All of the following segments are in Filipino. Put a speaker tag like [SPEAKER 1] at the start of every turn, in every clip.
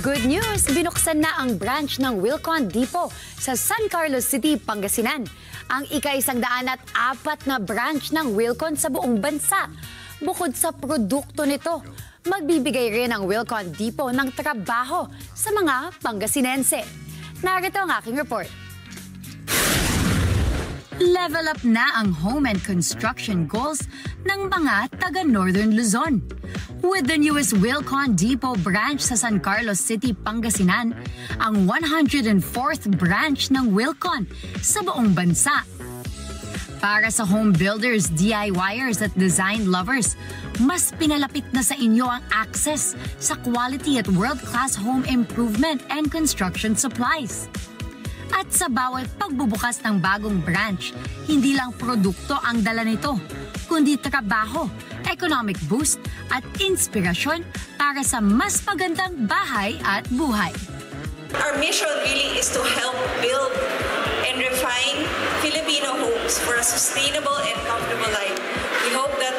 [SPEAKER 1] Good news! Binuksan na ang branch ng Wilcon Depot sa San Carlos City, Pangasinan. Ang ika-104 na branch ng Wilcon sa buong bansa. Bukod sa produkto nito, magbibigay rin ang Wilcon Depot ng trabaho sa mga Pangasinense. Narito ang aking report. Level up na ang home and construction goals ng mga taga-Northern Luzon. With the newest Wilcon Depot branch sa San Carlos City, Pangasinan, ang 104th branch ng Wilcon sa buong bansa. Para sa home builders, DIYers at design lovers, mas pinalapit na sa inyo ang access sa quality at world-class home improvement and construction supplies. At sa bawat pagbubukas ng bagong branch, hindi lang produkto ang dala nito, kundi trabaho, economic boost at inspirasyon para sa mas magandang bahay at buhay.
[SPEAKER 2] Our mission really is to help build and refine Filipino homes for a sustainable and comfortable life. We hope that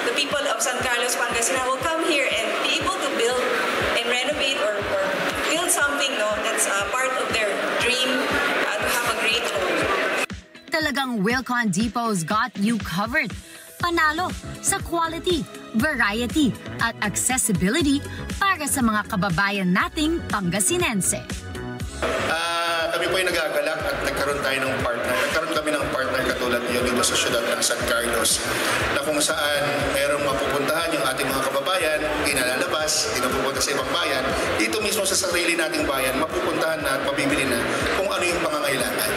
[SPEAKER 2] the people of San Carlos, Pangasinan will come here and be able to build and renovate or build something that's part of their dream to have a great home.
[SPEAKER 1] Talagang Wilcon Depot's got you covered. Panalo sa quality, variety at accessibility para sa mga kababayan nating Pangasinense.
[SPEAKER 3] Kami po ay nagagalak at nagkaroon kami ng partner katulad niyo dito sa siyudad ng San Carlos na kung saan merong mapupuntahan yung ating mga kababayan, hindi na lalabas, hindi na pupunta sa ibang bayan. Dito mismo sa sarili nating bayan, mapupuntahan na at mabibili na kung ano yung pangangailangan.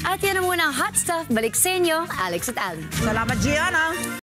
[SPEAKER 1] At yan na muna ang hot stuff. Balik sa inyo, Alex at Ali.
[SPEAKER 4] Salamat, Gianna!